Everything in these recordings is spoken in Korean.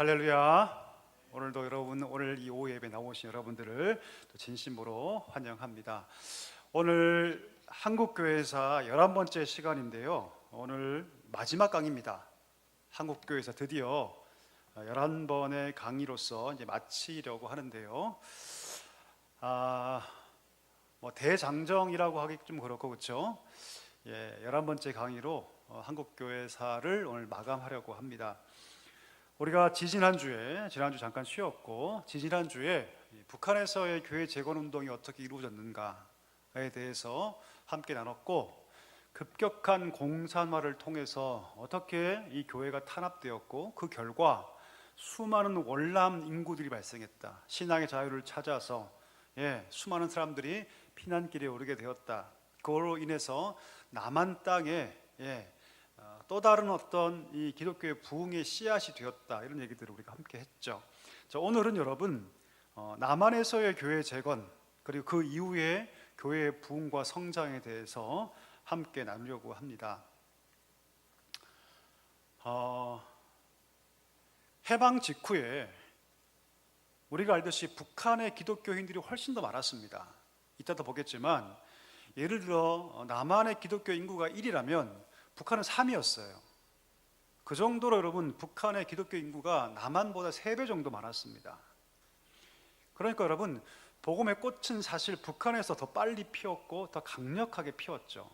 할렐루야. 오늘도 여러분, 오늘 이 오후 예배 나오신 여러분들을 또 진심으로 환영합니다. 오늘 한국교회사 11번째 시간인데요, 오늘 마지막 강의입니다. 한국교회사 드디어 11번의 강의로서 이제 마치려고 하는데요, 대장정이라고 하기 좀 그렇고, 그렇죠? 11번째 강의로 한국교회사를 오늘 마감하려고 합니다. 우리가 지난주 잠깐 쉬었고, 지난주에 북한에서의 교회 재건 운동이 어떻게 이루어졌는가에 대해서 함께 나눴고, 급격한 공산화를 통해서 어떻게 이 교회가 탄압되었고, 그 결과 수많은 월남 인구들이 발생했다. 신앙의 자유를 찾아서 수많은 사람들이 피난길에 오르게 되었다. 그걸로 인해서 남한 땅에 또 다른 어떤 이 기독교의 부흥의 씨앗이 되었다, 이런 얘기들을 우리가 함께 했죠. 자, 오늘은 여러분, 남한에서의 교회 재건, 그리고 그 이후에 교회의 부흥과 성장에 대해서 함께 나누려고 합니다. 해방 직후에 우리가 알듯이 북한의 기독교인들이 훨씬 더 많았습니다. 이따도 보겠지만, 예를 들어 남한의 기독교 인구가 1이라면 북한은 3이었어요. 그 정도로 여러분, 북한의 기독교 인구가 남한보다 3배 정도 많았습니다. 그러니까 여러분, 복음의 꽃은 사실 북한에서 더 빨리 피었고 더 강력하게 피었죠.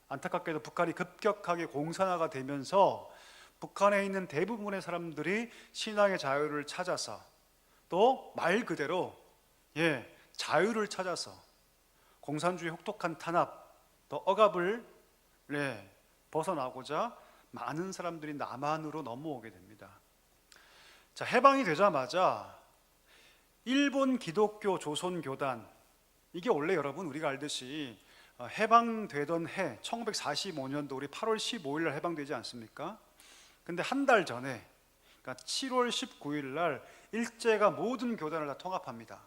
안타깝게도 북한이 급격하게 공산화가 되면서 북한에 있는 대부분의 사람들이 신앙의 자유를 찾아서, 또 말 그대로 자유를 찾아서 공산주의 혹독한 탄압, 또 억압을 벗어나고자 많은 사람들이 남한으로 넘어오게 됩니다. 자, 해방이 되자마자 일본 기독교 조선교단, 이게 원래 여러분 우리가 알듯이 해방되던 해 1945년도 우리 8월 15일 날 해방되지 않습니까? 근데 한 달 전에, 그러니까 7월 19일 날 일제가 모든 교단을 다 통합합니다.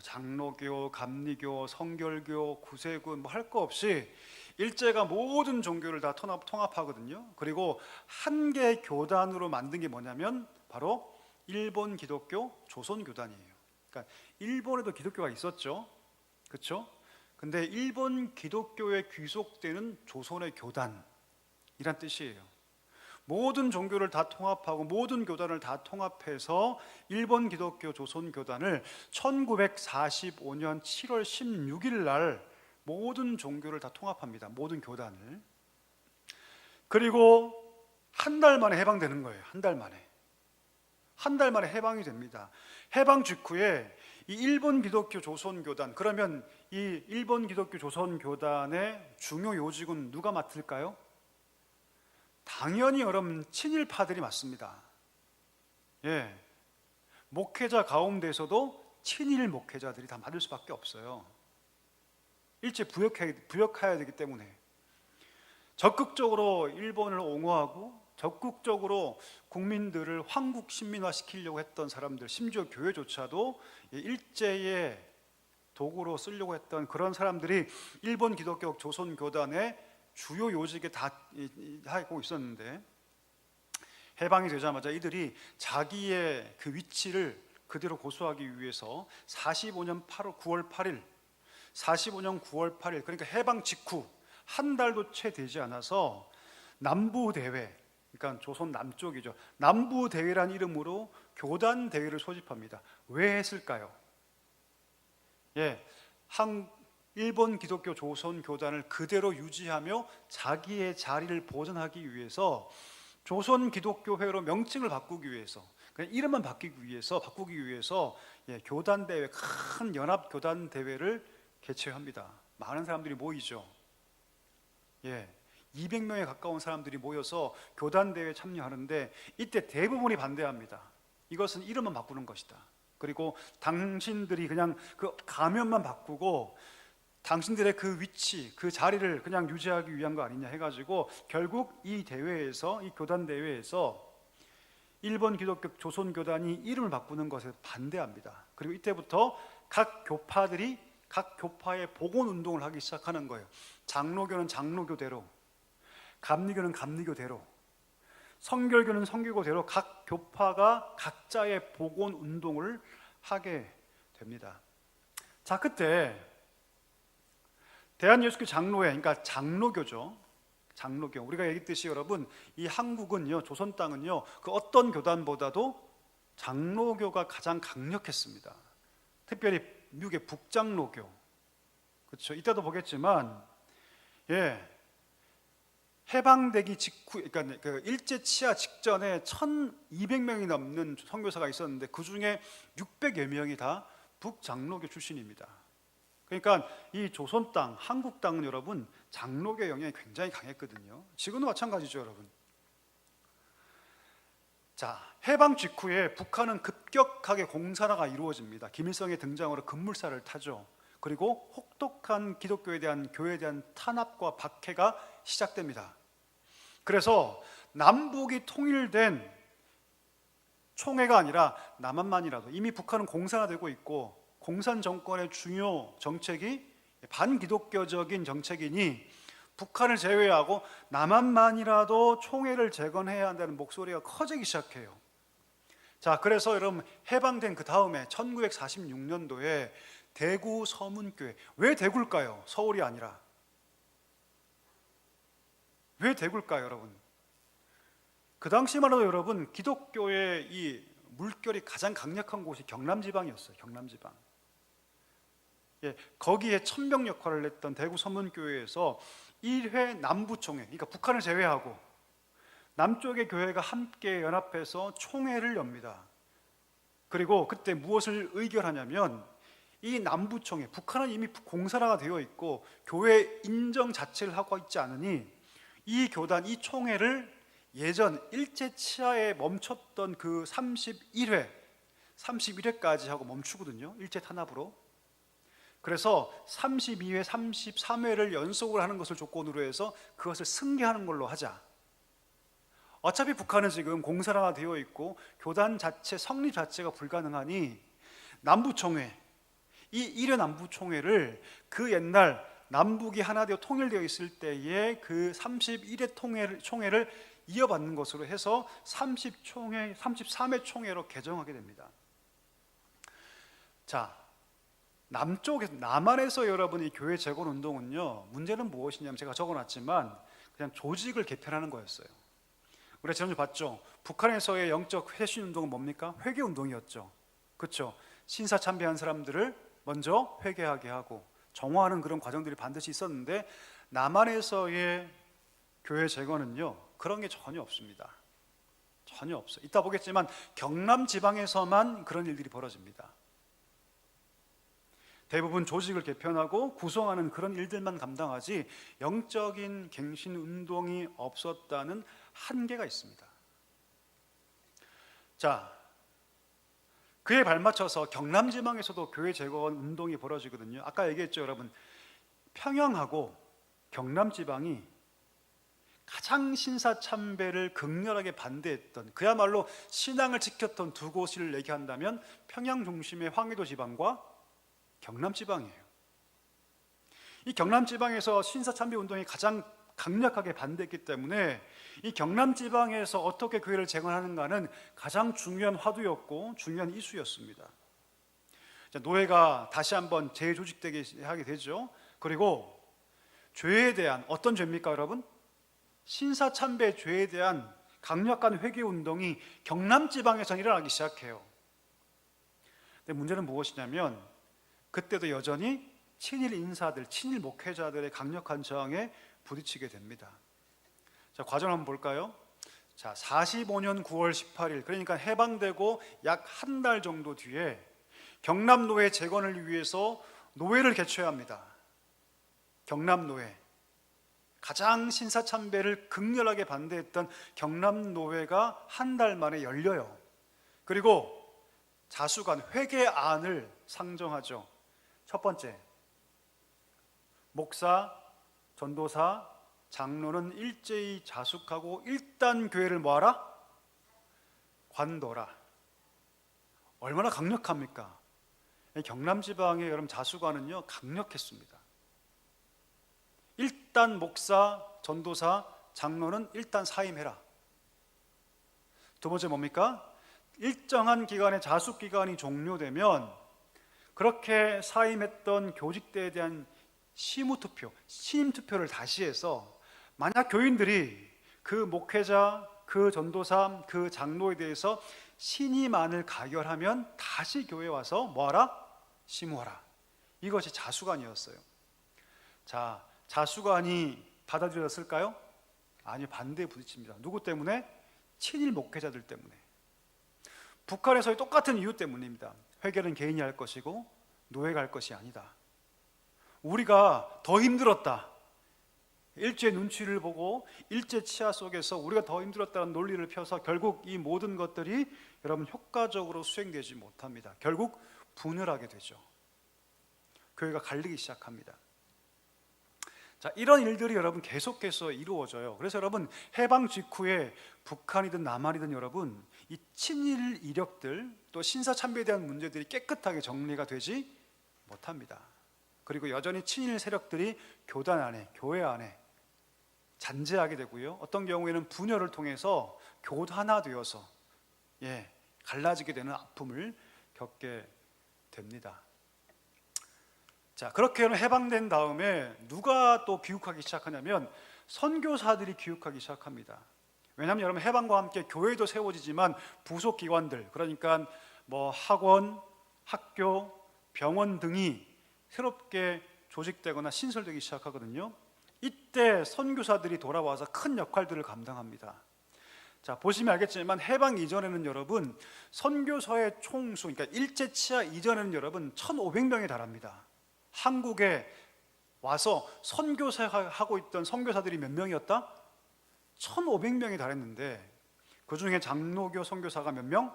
장로교, 감리교, 성결교, 구세군 할 거 없이 일제가 모든 종교를 다 통합하거든요. 그리고 한 개의 교단으로 만든 게 뭐냐면 바로 일본 기독교 조선교단이에요. 그러니까 일본에도 기독교가 있었죠, 그렇죠? 근데 일본 기독교에 귀속되는 조선의 교단이란 뜻이에요. 모든 종교를 다 통합하고 모든 교단을 다 통합해서 일본 기독교 조선교단을 1945년 7월 16일 날 모든 종교를 다 통합합니다. 모든 교단을. 그리고 한 달 만에 해방되는 거예요. 한 달 만에 해방이 됩니다. 해방 직후에 이 일본 기독교 조선교단, 그러면 이 일본 기독교 조선교단의 중요 요직은 누가 맡을까요? 당연히 여러분, 친일파들이 맡습니다. 목회자 가운데서도 친일 목회자들이 다 맡을 수밖에 없어요. 일제 부역해야 되기 때문에 적극적으로 일본을 옹호하고 적극적으로 국민들을 황국 신민화 시키려고 했던 사람들, 심지어 교회조차도 일제의 도구로 쓰려고 했던 그런 사람들이 일본 기독교 조선교단의 주요 요직에 다 하고 있었는데, 해방이 되자마자 이들이 자기의 그 위치를 그대로 고수하기 위해서 45년 9월 8일, 그러니까 해방 직후 한 달도 채 되지 않아서 남부대회, 그러니까 조선 남쪽이죠, 남부대회란 이름으로 교단 대회를 소집합니다. 왜 했을까요? 일본 기독교 조선교단을 그대로 유지하며 자기의 자리를 보존하기 위해서 조선 기독교회로 명칭을 바꾸기 위해서, 그냥 이름만 바꾸기 위해서 교단 대회, 큰 연합 교단 대회를 개최합니다. 많은 사람들이 모이죠. 200명에 가까운 사람들이 모여서 교단 대회에 참여하는데, 이때 대부분이 반대합니다. 이것은 이름만 바꾸는 것이다. 그리고 당신들이 그냥 그 가면만 바꾸고 당신들의 그 위치, 그 자리를 그냥 유지하기 위한 거 아니냐 해가지고 결국 이 대회에서, 이 교단 대회에서 일본 기독교 조선교단이 이름을 바꾸는 것에 반대합니다. 그리고 이때부터 각 교파들이 각 교파의 복원 운동을 하기 시작하는 거예요. 장로교는 장로교대로, 감리교는 감리교대로, 성결교는 성결교대로 각 교파가 각자의 복원 운동을 하게 됩니다. 자, 그때 대한예수교 장로회, 그러니까 장로교죠. 장로교. 우리가 얘기했듯이 여러분, 이 한국은요, 조선 땅은요, 그 어떤 교단보다도 장로교가 가장 강력했습니다. 특별히 미국의 북장로교. 그렇죠. 이따도 보겠지만, 해방되기 직후, 그러니까 그 일제 치하 직전에 1,200명이 넘는 선교사가 있었는데 그 중에 600여 명이 다 북장로교 출신입니다. 그러니까 이 조선 땅, 한국 땅은 여러분 장로교 영향이 굉장히 강했거든요. 지금도 마찬가지죠, 여러분. 자, 해방 직후에 북한은 급격하게 공산화가 이루어집니다. 김일성의 등장으로 급물살을 타죠. 그리고 혹독한 기독교에 대한 교회에 대한 탄압과 박해가 시작됩니다. 그래서 남북이 통일된 총회가 아니라 남한만이라도, 이미 북한은 공산화되고 있고 공산 정권의 중요 정책이 반기독교적인 정책이니 북한을 제외하고 남한만이라도 총회를 재건해야 한다는 목소리가 커지기 시작해요. 자, 그래서 여러분 해방된 그 다음에 1946년도에 대구 서문교회, 왜 대구일까요? 서울이 아니라. 왜 대구일까요, 여러분? 그 당시만 해도 여러분 기독교의 이 물결이 가장 강력한 곳이 경남지방이었어요. 경남지방. 거기에 천병 역할을 했던 대구 서문교회에서 1회 남부총회, 그러니까 북한을 제외하고 남쪽의 교회가 함께 연합해서 총회를 엽니다. 그리고 그때 무엇을 의결하냐면, 이 남부총회, 북한은 이미 공산화가 되어 있고 교회 인정 자체를 하고 있지 않으니 이 교단, 이 총회를 예전 일제 치하에 멈췄던 그 31회까지 하고 멈추거든요. 일제 탄압으로. 그래서 32회, 33회를 연속을 하는 것을 조건으로 해서 그것을 승계하는 걸로 하자. 어차피 북한은 지금 공산화가 되어 있고 교단 자체, 성립 자체가 불가능하니 남부총회, 이 1회 남부총회를 그 옛날 남북이 하나 되어 통일되어 있을 때의 그 31회 총회를 이어받는 것으로 해서 30총회, 33회 총회로 개정하게 됩니다. 자, 남쪽에서, 남한에서 여러분 이 교회 재건 운동은요, 문제는 무엇이냐면 제가 적어놨지만 그냥 조직을 개편하는 거였어요. 우리가 지난주 봤죠. 북한에서의 영적 회신 운동은 뭡니까? 회개 운동이었죠. 그렇죠. 신사 참배한 사람들을 먼저 회개하게 하고 정화하는 그런 과정들이 반드시 있었는데, 남한에서의 교회 재건은요 그런 게 전혀 없습니다. 전혀 없어요. 이따 보겠지만 경남 지방에서만 그런 일들이 벌어집니다. 대부분 조직을 개편하고 구성하는 그런 일들만 감당하지 영적인 갱신 운동이 없었다는 한계가 있습니다. 자, 그에 발맞춰서 경남 지방에서도 교회 재건 운동이 벌어지거든요. 아까 얘기했죠, 여러분. 평양하고 경남 지방이 가장 신사 참배를 극렬하게 반대했던, 그야말로 신앙을 지켰던 두 곳을 얘기한다면 평양 중심의 황해도 지방과 경남 지방이에요. 이 경남 지방에서 신사 참배 운동이 가장 강력하게 반대했기 때문에 이 경남 지방에서 어떻게 교회를 재건하는가는 가장 중요한 화두였고 중요한 이슈였습니다. 자, 노예가 다시 한번 재조직되게 하게 되죠. 그리고 죄에 대한, 어떤 죄입니까, 여러분? 신사 참배 죄에 대한 강력한 회개 운동이 경남 지방에서 일어나기 시작해요. 근데 문제는 무엇이냐면 그때도 여전히 친일 인사들, 친일 목회자들의 강력한 저항에 부딪히게 됩니다. 자, 과정 한번 볼까요? 자, 45년 9월 18일, 그러니까 해방되고 약 한 달 정도 뒤에 경남노회 재건을 위해서 노회를 개최해야 합니다. 경남노회, 가장 신사참배를 극렬하게 반대했던 경남노회가 한 달 만에 열려요. 그리고 자수관, 회개안을 상정하죠. 첫 번째, 목사, 전도사, 장로는 일제히 자숙하고 일단 교회를 뭐하라? 관둬라. 얼마나 강력합니까? 경남지방의 여러분 자수관은요 강력했습니다. 일단 목사, 전도사, 장로는 일단 사임해라. 두 번째 뭡니까? 일정한 기간의 자숙 기간이 종료되면 그렇게 사임했던 교직대에 대한 심우투표, 신임투표를 다시 해서 만약 교인들이 그 목회자, 그 전도사, 그 장로에 대해서 신임안을 가결하면 다시 교회에 와서 뭐하라? 심우하라. 이것이 자수관이었어요. 자, 자수관이 받아들여졌을까요? 아니, 반대에 부딪힙니다. 누구 때문에? 친일 목회자들 때문에. 북한에서의 똑같은 이유 때문입니다. 회계는 개인이 할 것이고 노예가 할 것이 아니다. 우리가 더 힘들었다. 일제 눈치를 보고 일제 치하 속에서 우리가 더 힘들었다는 논리를 펴서 결국 이 모든 것들이 여러분 효과적으로 수행되지 못합니다. 결국 분열하게 되죠. 교회가 갈리기 시작합니다. 자, 이런 일들이 여러분 계속해서 이루어져요. 그래서 여러분 해방 직후에 북한이든 남한이든 여러분 이 친일 이력들 또 신사참배에 대한 문제들이 깨끗하게 정리가 되지 못합니다. 그리고 여전히 친일 세력들이 교단 안에, 교회 안에 잔재하게 되고요. 어떤 경우에는 분열을 통해서 교단화되어서 갈라지게 되는 아픔을 겪게 됩니다. 자, 그렇게 해방된 다음에 누가 또 교육하기 시작하냐면 선교사들이 교육하기 시작합니다. 왜냐하면 여러분 해방과 함께 교회도 세워지지만 부속 기관들, 그러니까 뭐 학원, 학교, 병원 등이 새롭게 조직되거나 신설되기 시작하거든요. 이때 선교사들이 돌아와서 큰 역할들을 감당합니다. 자, 보시면 알겠지만 해방 이전에는 여러분 선교사의 총수, 그러니까 일제 치하 이전에는 여러분 1,500명에 달합니다. 한국에 와서 선교사하고 있던 선교사들이 몇 명이었다? 1,500명에 달했는데 그 중에 장로교 선교사가 몇 명?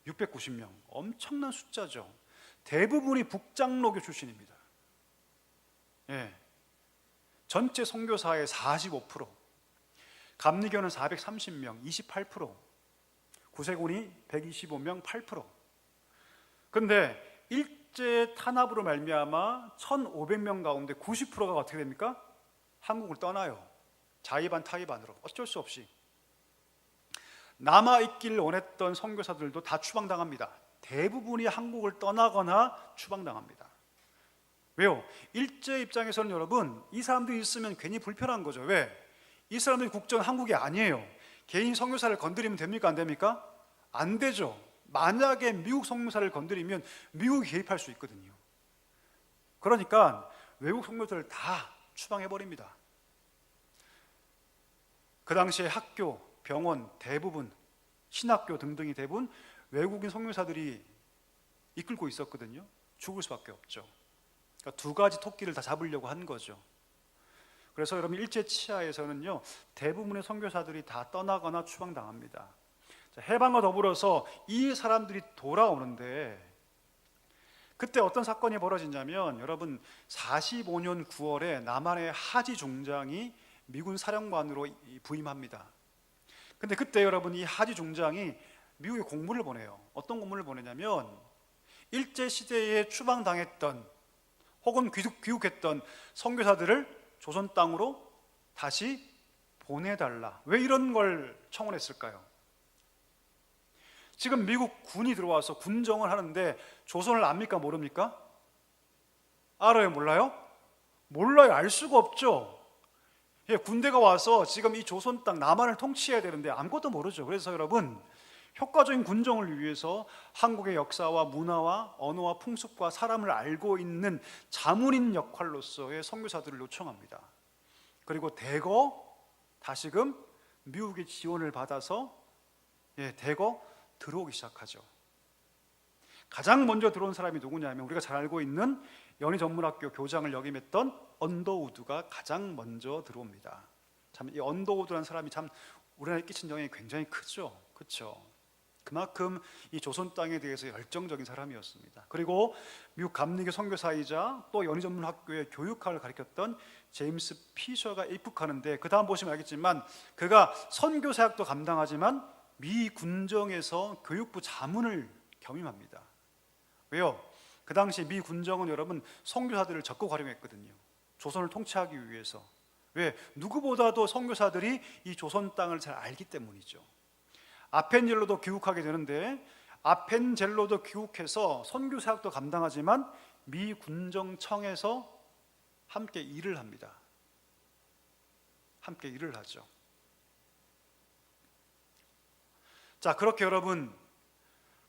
690명. 엄청난 숫자죠. 대부분이 북장로교 출신입니다. 전체 선교사의 45%, 감리교는 430명, 28%, 구세군이 125명, 8%. 근데 일제 탄압으로 말미암아 1,500명 가운데 90%가 어떻게 됩니까? 한국을 떠나요. 자의반 타의반으로 어쩔 수 없이. 남아있길 원했던 선교사들도 다 추방당합니다. 대부분이 한국을 떠나거나 추방당합니다. 왜요? 일제 입장에서는 여러분 이 사람들이 있으면 괜히 불편한 거죠. 왜? 이 사람들이 국적은 한국이 아니에요. 개인 선교사를 건드리면 됩니까? 안 됩니까? 안 되죠. 만약에 미국 선교사를 건드리면 미국이 개입할 수 있거든요. 그러니까 외국 선교사를 다 추방해버립니다. 그 당시에 학교, 병원 대부분, 신학교 등등이 대부분 외국인 선교사들이 이끌고 있었거든요. 죽을 수밖에 없죠. 그러니까 두 가지 토끼를 다 잡으려고 한 거죠. 그래서 여러분 일제 치하에서는요 대부분의 선교사들이 다 떠나거나 추방당합니다. 자, 해방과 더불어서 이 사람들이 돌아오는데 그때 어떤 사건이 벌어지냐면 여러분 45년 9월에 남한의 하지 중장이 미군 사령관으로 부임합니다. 근데 그때 여러분 이 하지 중장이 미국에 공문을 보내요. 어떤 공문을 보내냐면 일제 시대에 추방당했던 혹은 귀국했던 선교사들을 조선 땅으로 다시 보내달라. 왜 이런 걸 청원했을까요? 지금 미국 군이 들어와서 군정을 하는데 조선을 압니까? 모릅니까? 알아요? 몰라요? 몰라요. 알 수가 없죠. 군대가 와서 지금 이 조선 땅 남한을 통치해야 되는데 아무것도 모르죠. 그래서 여러분 효과적인 군정을 위해서 한국의 역사와 문화와 언어와 풍습과 사람을 알고 있는 자문인 역할로서의 선교사들을 요청합니다. 그리고 대거 다시금 미국의 지원을 받아서 대거 들어오기 시작하죠. 가장 먼저 들어온 사람이 누구냐면 우리가 잘 알고 있는 연희전문학교 교장을 역임했던 언더우드가 가장 먼저 들어옵니다. 참 이 언더우드라는 사람이 참 우리나라에 끼친 영향이 굉장히 크죠. 그렇죠? 그만큼 이 조선 땅에 대해서 열정적인 사람이었습니다. 그리고 미국 감리교 선교사이자 또 연희전문학교의 교육학을 가르쳤던 제임스 피셔가 입국하는데 그 다음 보시면 알겠지만 그가 선교사역도 감당하지만 미 군정에서 교육부 자문을 겸임합니다. 왜요? 그 당시 미 군정은 여러분 선교사들을 적극 활용했거든요. 조선을 통치하기 위해서. 왜? 누구보다도 선교사들이 이 조선 땅을 잘 알기 때문이죠. 아펜젤로도 귀국하게 되는데, 아펜젤로도 귀국해서 선교 사역도 감당하지만 미 군정청에서 함께 일을 합니다. 함께 일을 하죠. 자, 그렇게 여러분,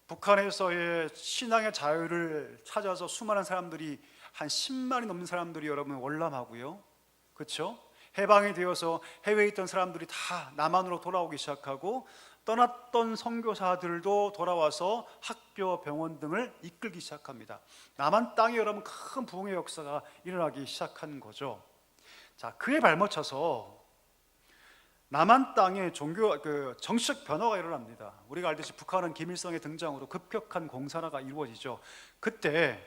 북한에서의 신앙의 자유를 찾아서 수많은 사람들이, 한 10만이 넘는 사람들이 여러분 월남하고요, 그렇죠? 해방이 되어서 해외에 있던 사람들이 다 남한으로 돌아오기 시작하고, 떠났던 선교사들도 돌아와서 학교, 병원 등을 이끌기 시작합니다. 남한 땅에 여러분 큰 부흥의 역사가 일어나기 시작한 거죠. 자, 그에 발맞춰서 남한 땅에 정치적 변화가 일어납니다. 우리가 알듯이 북한은 김일성의 등장으로 급격한 공산화가 이루어지죠. 그때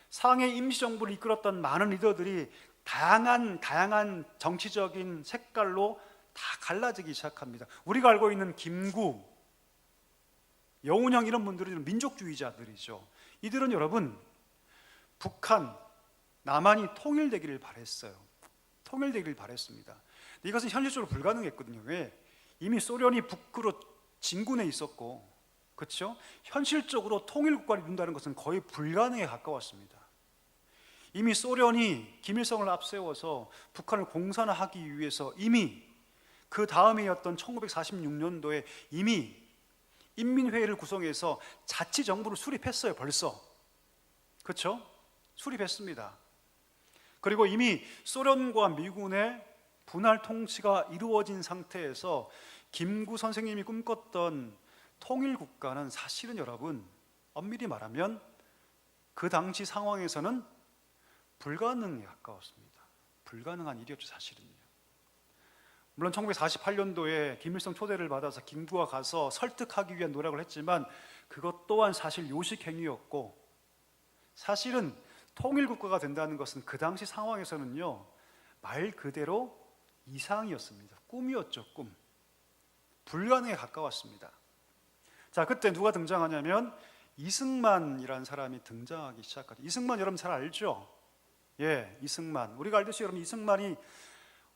상해 임시정부를 이끌었던 많은 리더들이 다양한 정치적인 색깔로 다 갈라지기 시작합니다. 우리가 알고 있는 김구, 여운형 이런 분들은 민족주의자들이죠. 이들은 여러분 북한, 남한이 통일되기를 바랬어요. 통일되기를 바랬습니다. 이것은 현실적으로 불가능했거든요. 왜? 이미 소련이 북으로 진군해 있었고, 그렇죠? 현실적으로 통일국가를 이룬다는 것은 거의 불가능에 가까웠습니다. 이미 소련이 김일성을 앞세워서 북한을 공산화하기 위해서 이미 그 다음이었던 1946년도에 이미 인민회의를 구성해서 자치정부를 수립했어요. 벌써, 그렇죠? 수립했습니다. 그리고 이미 소련과 미군의 분할 통치가 이루어진 상태에서 김구 선생님이 꿈꿨던 통일국가는 사실은 여러분 엄밀히 말하면 그 당시 상황에서는 불가능에 가까웠습니다. 불가능한 일이었죠, 사실은요. 물론 1948년도에 김일성 초대를 받아서 김구가 가서 설득하기 위한 노력을 했지만 그것 또한 사실 요식행위였고, 사실은 통일국가가 된다는 것은 그 당시 상황에서는요 말 그대로 이상이었습니다. 꿈이었죠, 꿈. 불가능에 가까웠습니다. 자, 그때 누가 등장하냐면 이승만이라는 사람이 등장하기 시작하죠. 이승만 여러분 잘 알죠? 예, 이승만. 우리가 알듯이 여러분 이승만이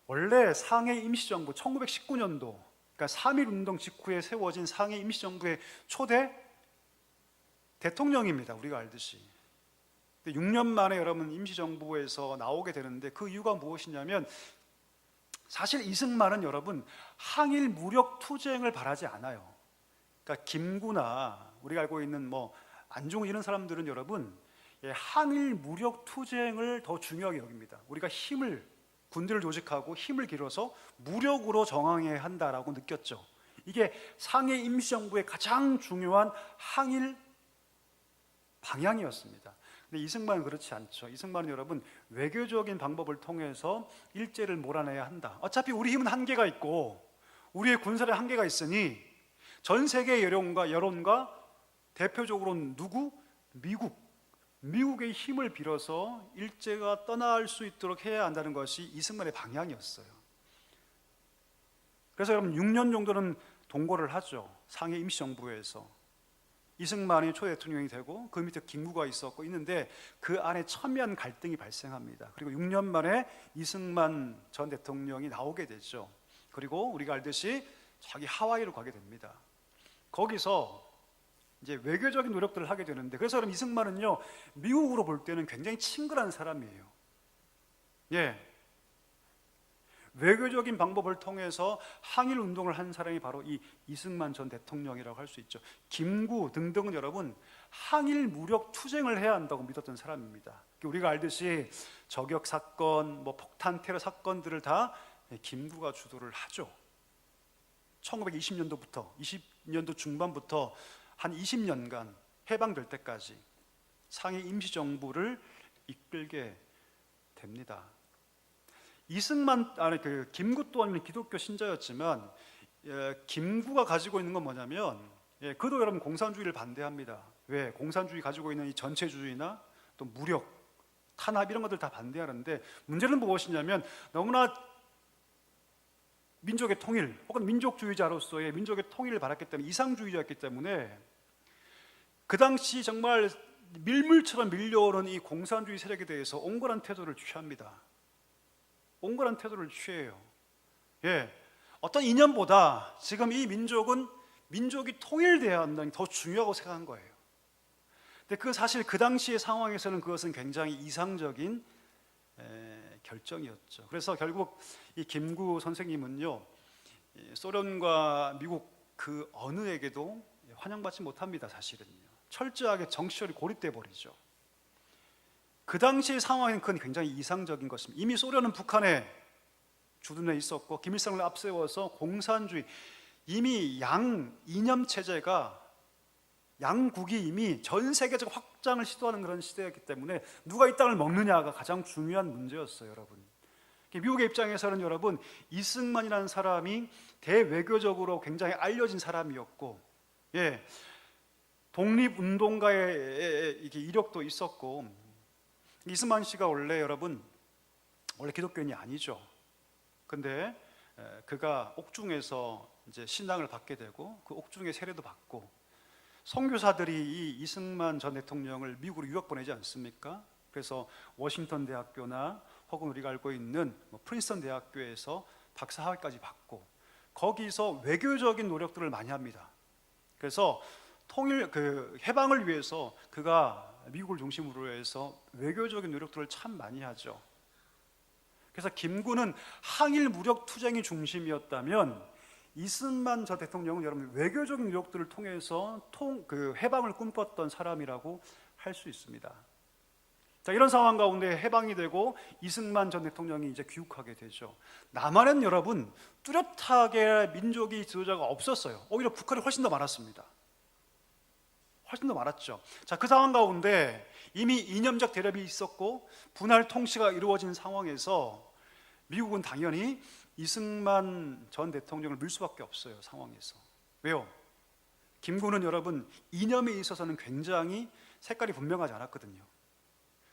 원래 상해 임시정부 1919년도, 그러니까 3.1운동 직후에 세워진 상해 임시정부의 초대 대통령입니다. 우리가 알듯이. 6년 만에 여러분 임시정부에서 나오게 되는데 그 이유가 무엇이냐면, 사실 이승만은 여러분 항일 무력 투쟁을 바라지 않아요. 그러니까 김구나 우리가 알고 있는 안중근 이런 사람들은 여러분 항일 무력 투쟁을 더 중요하게 여깁니다. 우리가 군대를 조직하고 힘을 기울여서 무력으로 정항해야 한다라고 느꼈죠. 이게 상해 임시정부의 가장 중요한 항일 방향이었습니다. 근데 이승만은 그렇지 않죠. 이승만은 여러분 외교적인 방법을 통해서 일제를 몰아내야 한다. 어차피 우리 힘은 한계가 있고 우리의 군사력 한계가 있으니 전 세계의 여론과 대표적으로는 누구? 미국의 힘을 빌어서 일제가 떠날 수 있도록 해야 한다는 것이 이승만의 방향이었어요. 그래서 여러분 6년 정도는 동거를 하죠. 상해 임시정부에서. 이승만이 초대 대통령이 되고 그 밑에 김구가 있는데 그 안에 첨예한 갈등이 발생합니다. 그리고 6년 만에 이승만 전 대통령이 나오게 되죠. 그리고 우리가 알듯이 자기 하와이로 가게 됩니다. 거기서 이제 외교적인 노력들을 하게 되는데, 그래서 그럼 이승만은요 미국으로 볼 때는 굉장히 친근한 사람이에요. 예, 외교적인 방법을 통해서 항일 운동을 한 사람이 바로 이 이승만 전 대통령이라고 할 수 있죠. 김구 등등은 여러분 항일 무력 투쟁을 해야 한다고 믿었던 사람입니다. 우리가 알듯이 저격 사건, 폭탄 테러 사건들을 다 김구가 주도를 하죠. 1920년도부터 20년도 중반부터 한 20년간 해방될 때까지 상해 임시정부를 이끌게 됩니다. 김구 또한 기독교 신자였지만 김구가 가지고 있는 건 뭐냐면 그도 여러분 공산주의를 반대합니다. 왜? 공산주의 가지고 있는 이 전체주의나 또 무력, 탄압 이런 것들 다 반대하는데, 문제는 무엇이냐면 너무나 민족의 통일 혹은 민족주의자로서의 민족의 통일을 바랐기 때문에, 이상주의자였기 때문에 그 당시 정말 밀물처럼 밀려오는 이 공산주의 세력에 대해서 온건한 태도를 취합니다. 온건한 태도를 취해요. 예, 어떤 이념보다 지금 이 민족은 민족이 통일되어야 한다는 게 더 중요하고 생각한 거예요. 근데 사실 그 당시의 상황에서는 그것은 굉장히 이상적인 결정이었죠. 그래서 결국 이 김구 선생님은요, 소련과 미국 그 어느에게도 환영받지 못합니다. 사실은요, 철저하게 정치적으로 고립돼 버리죠. 그 당시의 상황은 그건 굉장히 이상적인 것입니다. 이미 소련은 북한에 주둔해 있었고 김일성을 앞세워서 공산주의, 이미 양 이념 체제가, 양국이 이미 전 세계적 확장을 시도하는 그런 시대였기 때문에 누가 이 땅을 먹느냐가 가장 중요한 문제였어요, 여러분. 미국의 입장에서는 여러분, 이승만이라는 사람이 대외교적으로 굉장히 알려진 사람이었고, 독립운동가의 이력도 있었고, 이승만 씨가 원래 기독교인이 아니죠. 근데 그가 옥중에서 이제 신앙을 받게 되고 그 옥중의 세례도 받고, 선교사들이 이 이승만 전 대통령을 미국으로 유학 보내지 않습니까? 그래서 워싱턴 대학교나 혹은 우리가 알고 있는 프린스턴 대학교에서 박사학위까지 받고 거기서 외교적인 노력들을 많이 합니다. 그래서 해방을 위해서 그가 미국을 중심으로 해서 외교적인 노력들을 참 많이 하죠. 그래서 김구는 항일 무력 투쟁이 중심이었다면 이승만 전 대통령은 여러분 외교적인 노력들을 통해서 해방을 꿈꿨던 사람이라고 할 수 있습니다. 자, 이런 상황 가운데 해방이 되고 이승만 전 대통령이 이제 귀국하게 되죠. 남한은 여러분 뚜렷하게 민족이 지도자가 없었어요. 오히려 북한이 훨씬 더 많았습니다. 훨씬 더 많았죠. 자, 그 상황 가운데 이미 이념적 대립이 있었고 분할 통치가 이루어진 상황에서 미국은 당연히 이승만 전 대통령을 밀 수밖에 없어요, 상황에서. 왜요? 김구는 여러분 이념에 있어서는 굉장히 색깔이 분명하지 않았거든요.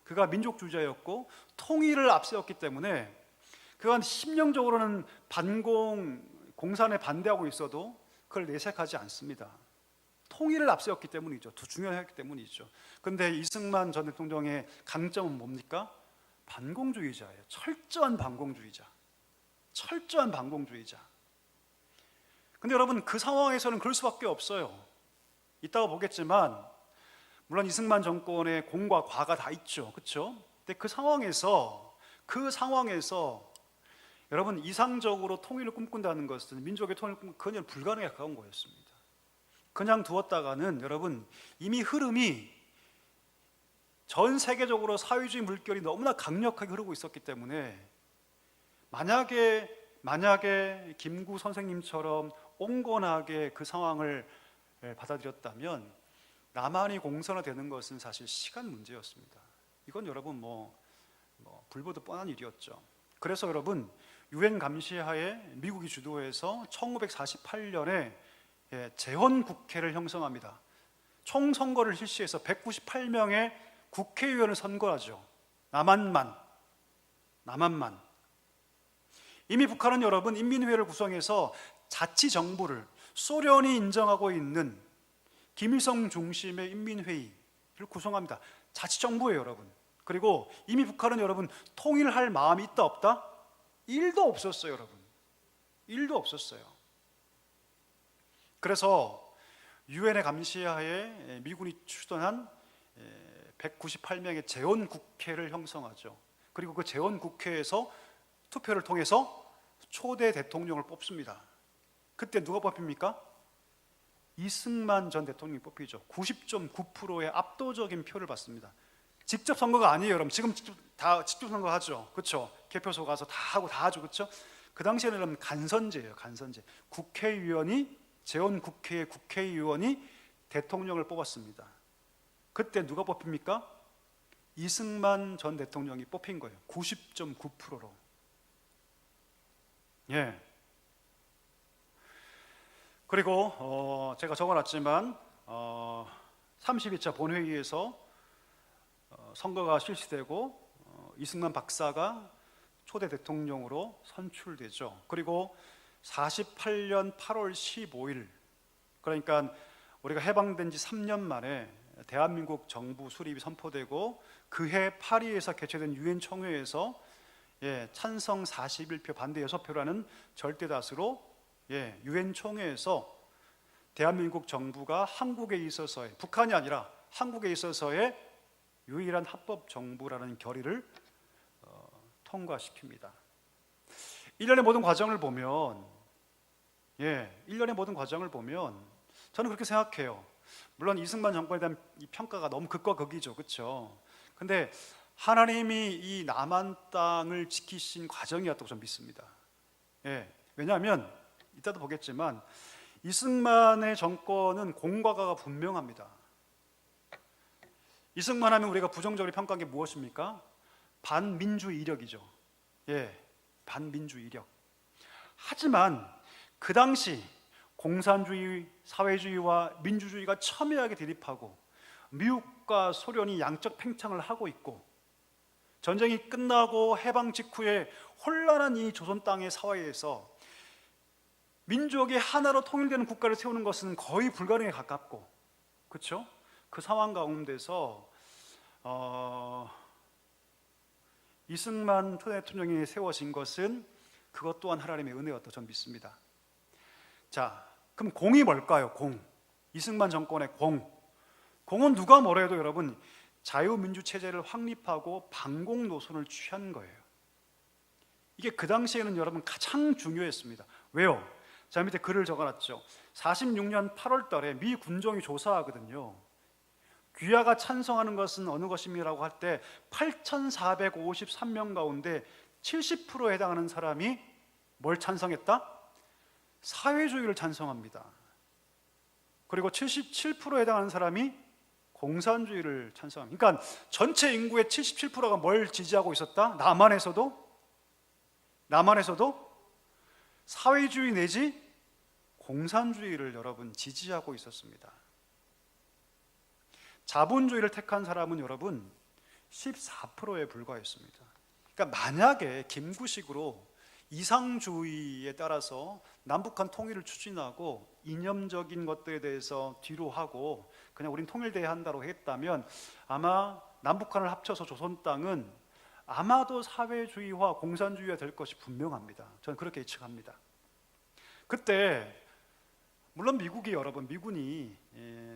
그가 민족주의자였고 통일을 앞세웠기 때문에 그가 심령적으로는 공산에 반대하고 있어도 그걸 내색하지 않습니다. 통일을 앞세웠기 때문이죠. 더 중요했기 때문이죠. 그런데 이승만 전 대통령의 강점은 뭡니까? 반공주의자예요. 철저한 반공주의자. 근데 여러분 그 상황에서는 그럴 수밖에 없어요. 이따가 보겠지만 물론 이승만 정권의 공과 과가 다 있죠. 그렇죠? 근데 그 상황에서 여러분 이상적으로 통일을 꿈꾼다는 것은, 민족의 통일을 꿈꾼 그냥 불가능에 가까운 거였습니다. 그냥 두었다가는 여러분 이미 흐름이 전 세계적으로 사회주의 물결이 너무나 강력하게 흐르고 있었기 때문에 만약에 김구 선생님처럼 온건하게 그 상황을 받아들였다면 남한이 공산화되는 것은 사실 시간 문제였습니다. 이건 여러분 불보듯 뻔한 일이었죠. 그래서 여러분 유엔 감시하에 미국이 주도해서 1948년에 재헌국회를 형성합니다. 총선거를 실시해서 198명의 국회의원을 선거하죠. 남한만. 이미 북한은 여러분 인민회의를 구성해서 자치정부를, 소련이 인정하고 있는 김일성 중심의 인민회의를 구성합니다. 자치정부예요, 여러분. 그리고 이미 북한은 여러분 통일할 마음이 있다 없다? 1도 없었어요, 여러분. 1도 없었어요. 그래서 유엔의 감시하에 미군이 추천한 198명의 재헌국회를 형성하죠. 그리고 그 재헌국회에서 투표를 통해서 초대 대통령을 뽑습니다. 그때 누가 뽑힙니까? 이승만 전 대통령이 뽑히죠. 90.9%의 압도적인 표를 받습니다. 직접 선거가 아니에요, 여러분. 지금 직접 선거 하죠. 그렇죠? 개표소 가서 다 하죠. 그렇죠? 그 당시에는 여러분 간선제예요, 간선제. 재헌국회의 국회의원이 대통령을 뽑았습니다. 그때 누가 뽑힙니까? 이승만 전 대통령이 뽑힌 거예요. 90.9%로. 그리고 제가 적어놨지만 32차 본회의에서 선거가 실시되고 이승만 박사가 초대 대통령으로 선출되죠. 그리고 48년 8월 15일, 그러니까 우리가 해방된 지 3년 만에 대한민국 정부 수립이 선포되고 그해 파리에서 개최된 유엔 총회에서 찬성 41표 반대 6표라는 절대 다수로 유엔 총회에서 대한민국 정부가 한국에 있어서의, 북한이 아니라 한국에 있어서의 유일한 합법 정부라는 결의를 통과시킵니다. 일련의 모든 과정을 보면, 일련의 모든 과정을 보면 저는 그렇게 생각해요. 물론 이승만 정권에 대한 이 평가가 너무 극과 극이죠, 그렇죠? 근데 하나님이 이 남한 땅을 지키신 과정이었다고 저는 믿습니다. 왜냐하면 이따도 보겠지만 이승만의 정권은 공과가가 분명합니다. 이승만 하면 우리가 부정적으로 평가한 게 무엇입니까? 반민주 이력이죠. 반민주 이력. 하지만 그 당시 공산주의, 사회주의와 민주주의가 첨예하게 대립하고 미국과 소련이 양적 팽창을 하고 있고 전쟁이 끝나고 해방 직후에 혼란한 이 조선 땅의 사회에서 민족이 하나로 통일되는 국가를 세우는 것은 거의 불가능에 가깝고, 그렇죠? 그 상황 가운데서 이승만 초대 대통령이 세워진 것은 그것 또한 하나님의 은혜였다 저는 믿습니다. 자, 그럼 공이 뭘까요? 공. 이승만 정권의 공. 공은 누가 뭐라 해도 여러분 자유민주 체제를 확립하고 반공 노선을 취한 거예요. 이게 그 당시에는 여러분 가장 중요했습니다. 왜요? 자, 밑에 글을 적어놨죠. 46년 8월 달에 미 군정이 조사하거든요. 귀하가 찬성하는 것은 어느 것입니라고 할 때 8,453명 가운데 70%에 해당하는 사람이 뭘 찬성했다? 사회주의를 찬성합니다. 그리고 77%에 해당하는 사람이 공산주의를 찬성합니다. 그러니까 전체 인구의 77%가 뭘 지지하고 있었다? 남한에서도 사회주의 내지 공산주의를 여러분 지지하고 있었습니다. 자본주의를 택한 사람은 여러분 14%에 불과했습니다. 그러니까 만약에 김구식으로 이상주의에 따라서 남북한 통일을 추진하고 이념적인 것들에 대해서 뒤로 하고 그냥 우린 통일돼야 한다고 했다면 아마 남북한을 합쳐서 조선 땅은 아마도 사회주의와 공산주의가 될 것이 분명합니다. 저는 그렇게 예측합니다. 그때 물론 미군이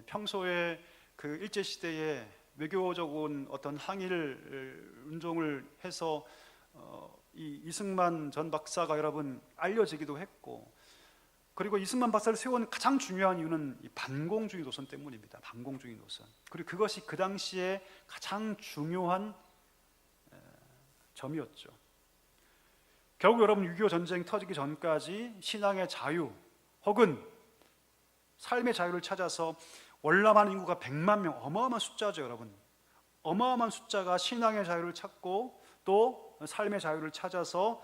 평소에 그 일제시대에 외교적인 어떤 항일 운동을 해서 이 이승만 전 박사가 여러분 알려지기도 했고, 그리고 이승만 박사를 세운 가장 중요한 이유는 이 반공주의 노선 때문입니다. 반공주의 노선. 그리고 그것이 그 당시에 가장 중요한 점이었죠. 결국 여러분 6.25 전쟁 터지기 전까지 신앙의 자유 혹은 삶의 자유를 찾아서 월남한 인구가 100만 명, 어마어마한 숫자죠 여러분. 어마어마한 숫자가 신앙의 자유를 찾고 또 삶의 자유를 찾아서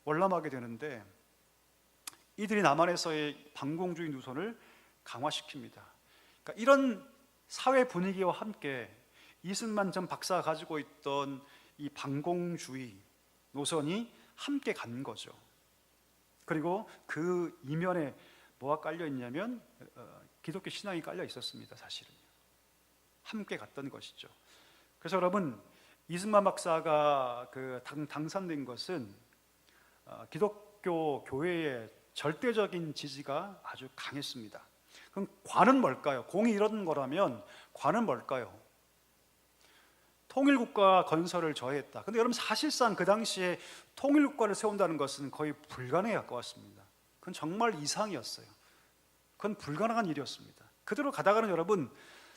월남하게 되는데, 이들이 남한에서의 반공주의 노선을 강화시킵니다. 그러니까 이런 사회 분위기와 함께 이승만 전 박사가 가지고 있던 이 반공주의 노선이 함께 간 거죠. 그리고 그 이면에 뭐가 깔려 있냐면 기독교 신앙이 깔려 있었습니다. 사실은 함께 갔던 것이죠. 그래서 여러분 이승만 박사가 당선된 것은 기독교 교회의 절대적인 지지가 아주 강했습니다. 그럼 관은 뭘까요? 공이 이런 거라면 관은 뭘까요? 통일국가 건설을 저해했다. 근데 여러분 사실상 그 당시에 통일국가를 세운다는 것은 거의 불가능에 가까웠습니다. 그건 정말 이상이었어요. 그건 불가능한 일이었습니다. 그대로 가다가는 여러분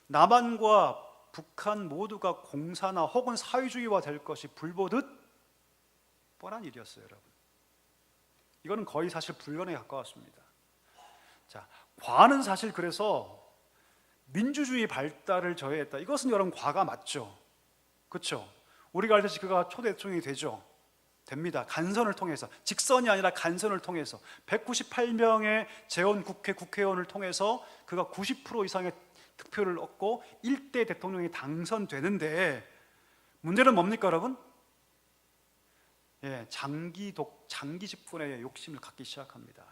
남한과 북한 모두가 공산화 혹은 사회주의화 될 것이 불보듯 뻔한 일이었어요, 여러분. 이거는 거의 사실 불가능에 가까웠습니다. 자, 과는 사실 그래서 민주주의 발달을 저해했다. 이것은 여러분 과가 맞죠. 그렇죠? 우리가 알듯이 그가 초대 대통령이 됩니다. 간선을 통해서, 직선이 아니라 간선을 통해서 198명의 재원 국회의원을 통해서 그가 90% 이상의 득표를 얻고 1대 대통령이 당선되는데, 문제는 뭡니까 여러분? 장기 집권의 욕심을 갖기 시작합니다.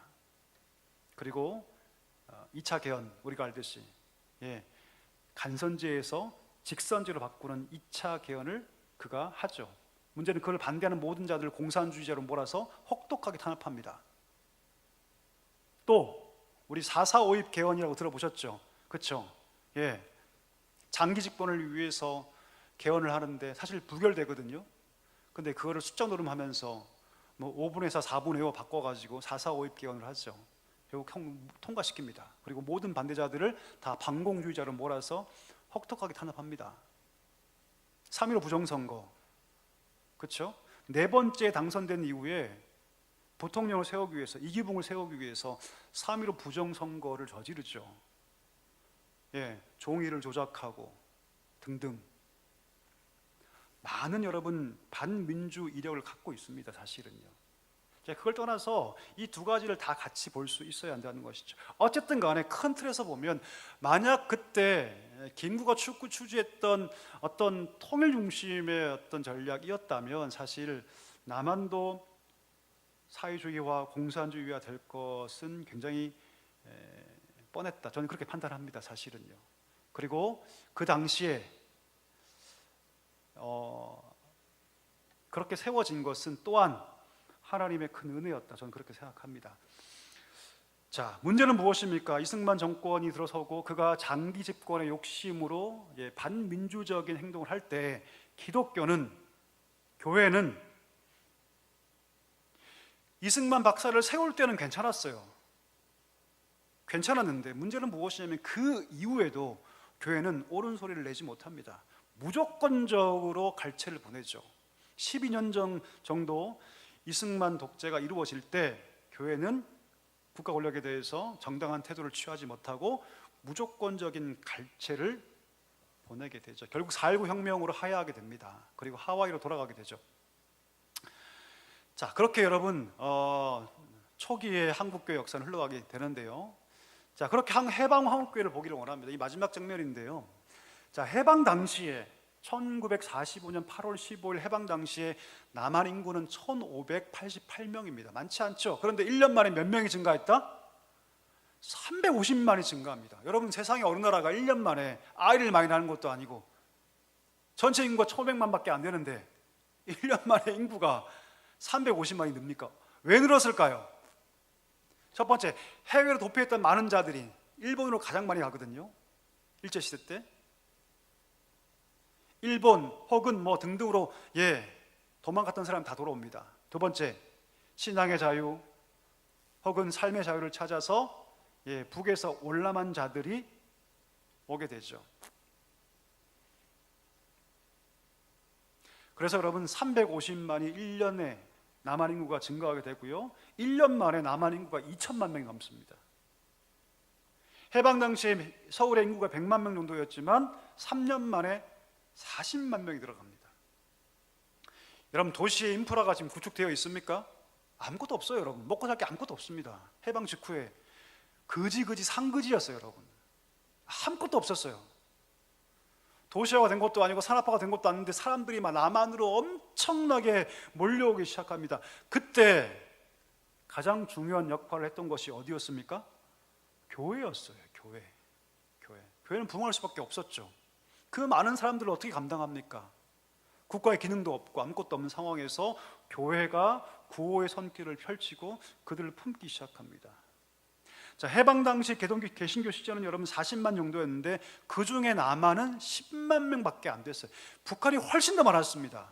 그리고 2차 개헌, 우리가 알듯이 간선제에서 직선제로 바꾸는 2차 개헌을 그가 하죠. 문제는 그걸 반대하는 모든 자들을 공산주의자로 몰아서 혹독하게 탄압합니다. 또 우리 4.4.5입 개헌이라고 들어보셨죠? 그렇죠? 예, 장기 집권을 위해서 개헌을 하는데 사실 부결되거든요. 근데 그거를 숫자 노름하면서 뭐 5분의 4, 4분의 5 바꿔가지고 4.4.5입 개헌을 하죠. 결국 통과시킵니다. 그리고 모든 반대자들을 다 반공주의자로 몰아서 혹독하게 탄압합니다. 3.15 부정선거, 그렇죠? 네 번째 당선된 이후에 부통령을 세우기 위해서, 이기붕을 세우기 위해서 3.15 부정선거를 저지르죠. 예, 종이를 조작하고 등등. 많은 여러분 반민주 이력을 갖고 있습니다. 사실은요. 자, 그걸 떠나서 이 두 가지를 다 같이 볼 수 있어야 한다는 것이죠. 어쨌든 간에 큰 틀에서 보면 만약 그때 김구가 추구했던 어떤 통일 중심의 어떤 전략이었다면 사실 남한도 사회주의와 공산주의화 될 것은 굉장히 뻔했다. 저는 그렇게 판단합니다. 사실은요. 그리고 그 당시에 그렇게 세워진 것은 또한 하나님의 큰 은혜였다. 저는 그렇게 생각합니다. 자, 문제는 무엇입니까? 이승만 정권이 들어서고 그가 장기 집권의 욕심으로 반민주적인 행동을 할 때 기독교는, 교회는 이승만 박사를 세울 때는 괜찮았어요. 괜찮았는데 문제는 무엇이냐면 그 이후에도 교회는 옳은 소리를 내지 못합니다. 무조건적으로 갈채를 보내죠. 12년 정도 이승만 독재가 이루어질 때 교회는 국가 권력에 대해서 정당한 태도를 취하지 못하고 무조건적인 갈채를 보내게 되죠. 결국 4.19 혁명으로 하야하게 됩니다. 그리고 하와이로 돌아가게 되죠. 자, 그렇게 여러분 초기에 한국교회 역사는 흘러가게 되는데요. 자, 그렇게 해방 한국교회를 보기를 원합니다. 이 마지막 장면인데요. 자, 해방 당시에 1945년 8월 15일 해방 당시에 남한 인구는 1588명입니다. 많지 않죠? 그런데 1년 만에 몇 명이 증가했다? 350만이 증가합니다. 여러분, 세상에 어느 나라가 1년 만에 아이를 많이 낳는 것도 아니고 전체 인구가 1500만밖에 안 되는데 1년 만에 인구가 350만이 늡니까? 왜 늘었을까요? 첫 번째, 해외로 도피했던 많은 자들이 일본으로 가장 많이 가거든요. 일제시대 때 일본 혹은 뭐 등등으로 도망갔던 사람 다 돌아옵니다. 두 번째, 신앙의 자유 혹은 삶의 자유를 찾아서 북에서 월남한 자들이 오게 되죠. 그래서 여러분 350만이 1년에 남한 인구가 증가하게 되고요. 1년 만에 남한 인구가 2천만 명이 넘습니다. 해방 당시에 서울의 인구가 100만 명 정도였지만 3년 만에 40만 명이 들어갑니다. 여러분, 도시의 인프라가 지금 구축되어 있습니까? 아무것도 없어요. 여러분, 먹고 살 게 아무것도 없습니다. 해방 직후에 거지 상거지였어요. 여러분, 아무것도 없었어요. 도시화가 된 것도 아니고 산업화가 된 것도 아닌데 사람들이 막 남한으로 엄청나게 몰려오기 시작합니다. 그때 가장 중요한 역할을 했던 것이 어디였습니까? 교회였어요. 교회는 부흥할 수밖에 없었죠. 그 많은 사람들을 어떻게 감당합니까? 국가의 기능도 없고 아무것도 없는 상황에서 교회가 구호의 손길을 펼치고 그들을 품기 시작합니다. 자, 해방 당시 개신교 시절은 여러분 40만 정도였는데 그 중에 남한은 10만 명밖에 안 됐어요. 북한이 훨씬 더 많았습니다.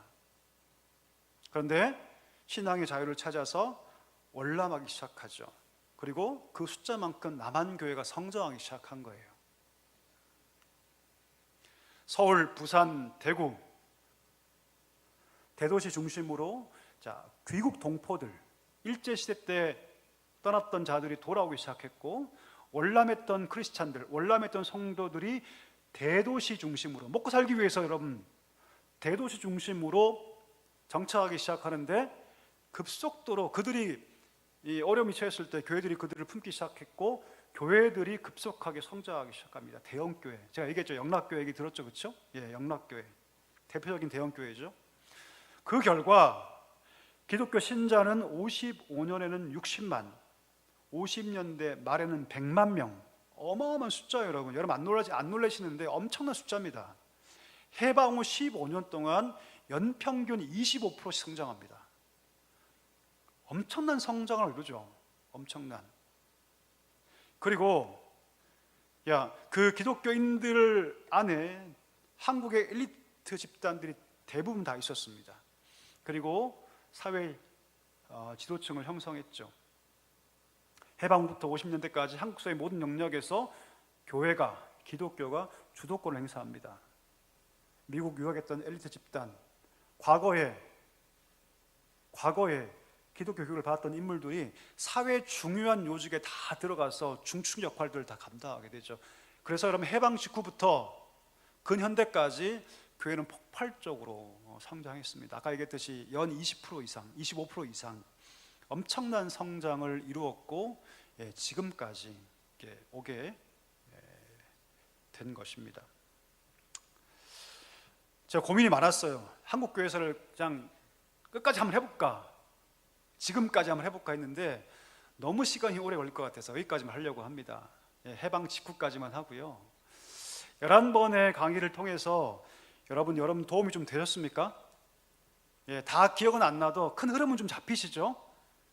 그런데 신앙의 자유를 찾아서 월남하기 시작하죠. 그리고 그 숫자만큼 남한 교회가 성장하기 시작한 거예요. 서울, 부산, 대구 대도시 중심으로 귀국 동포들, 일제시대 때 떠났던 자들이 돌아오기 시작했고 월남했던 크리스찬들, 월남했던 성도들이 대도시 중심으로 먹고 살기 위해서 여러분 대도시 중심으로 정착하기 시작하는데 급속도로 그들이 이 어려움이 처했을 때 교회들이 그들을 품기 시작했고 교회들이 급속하게 성장하기 시작합니다. 대형교회, 제가 얘기했죠. 영락교회 얘기 들었죠, 그렇죠? 영락교회 대표적인 대형교회죠. 그 결과 기독교 신자는 55년에는 60만, 50년대 말에는 100만 명, 어마어마한 숫자예요. 여러분 안 놀라시는데 엄청난 숫자입니다. 해방 후 15년 동안 연평균 25%씩 성장합니다. 엄청난 성장을 이루죠. 엄청난. 그리고 그 기독교인들 안에 한국의 엘리트 집단들이 대부분 다 있었습니다. 그리고 사회 지도층을 형성했죠. 해방부터 50년대까지 한국 사회 모든 영역에서 기독교가 주도권을 행사합니다. 미국 유학했던 엘리트 집단, 과거에 기독교 교육을 받았던 인물들이 사회 중요한 요직에 다 들어가서 중추 역할들을 다 감당하게 되죠. 그래서 여러분 해방 직후부터 근현대까지 교회는 폭발적으로 성장했습니다. 아까 얘기했듯이 연 20% 이상, 25% 이상 엄청난 성장을 이루었고 지금까지 오게 된 것입니다. 제가 고민이 많았어요. 한국 교회사를 그냥 끝까지 한번 해볼까, 지금까지 한번 해볼까 했는데 너무 시간이 오래 걸릴 것 같아서 여기까지만 하려고 합니다. 해방 직후까지만 하고요. 11번의 강의를 통해서 여러분 도움이 좀 되셨습니까? 다 기억은 안 나도 큰 흐름은 좀 잡히시죠?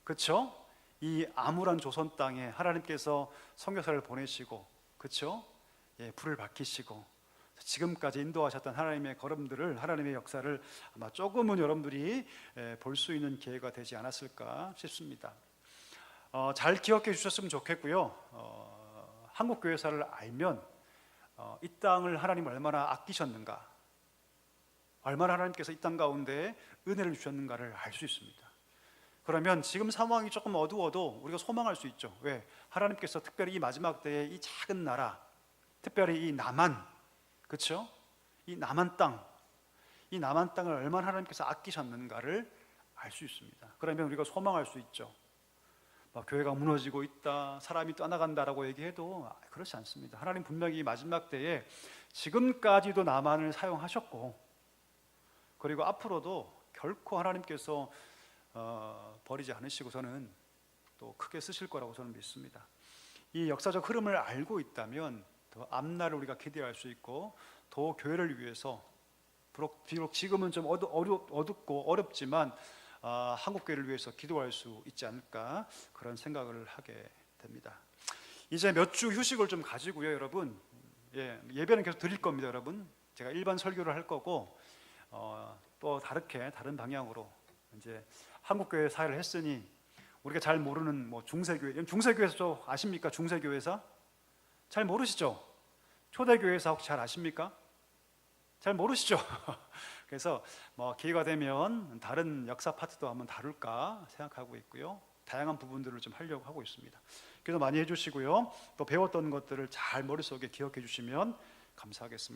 그렇죠? 이 암울한 조선 땅에 하나님께서 선교사를 보내시고, 그렇죠? 불을 밝히시고 지금까지 인도하셨던 하나님의 걸음들을, 하나님의 역사를 아마 조금은 여러분들이 볼 수 있는 기회가 되지 않았을까 싶습니다. 잘 기억해 주셨으면 좋겠고요. 한국 교회사를 알면 이 땅을 하나님 얼마나 아끼셨는가, 얼마나 하나님께서 이 땅 가운데 은혜를 주셨는가를 알 수 있습니다. 그러면 지금 상황이 조금 어두워도 우리가 소망할 수 있죠. 왜? 하나님께서 특별히 이 마지막 때에 이 작은 나라, 특별히 이 남한, 그렇죠? 이 남한 땅을 얼마나 하나님께서 아끼셨는가를 알 수 있습니다. 그러면 우리가 소망할 수 있죠. 교회가 무너지고 있다, 사람이 떠나간다라고 얘기해도 그렇지 않습니다. 하나님 분명히 이 마지막 때에 지금까지도 남한을 사용하셨고, 그리고 앞으로도 결코 하나님께서 버리지 않으시고 저는 또 크게 쓰실 거라고 저는 믿습니다. 이 역사적 흐름을 알고 있다면 더 앞날을 우리가 기대할 수 있고, 더 교회를 위해서 비록 지금은 좀 어둡고 어렵지만 한국 교회를 위해서 기도할 수 있지 않을까, 그런 생각을 하게 됩니다. 이제 몇 주 휴식을 좀 가지고요, 여러분. 예배는 계속 드릴 겁니다, 여러분. 제가 일반 설교를 할 거고 또 다른 방향으로 이제 한국 교회 사회를 했으니 우리가 잘 모르는 중세교회에서 좀 아십니까? 중세교회사 잘 모르시죠? 초대교회사 혹시 잘 아십니까? 잘 모르시죠? 그래서 기회가 되면 다른 역사 파트도 한번 다룰까 생각하고 있고요. 다양한 부분들을 좀 하려고 하고 있습니다. 그래서 많이 해주시고요. 또 배웠던 것들을 잘 머릿속에 기억해 주시면 감사하겠습니다.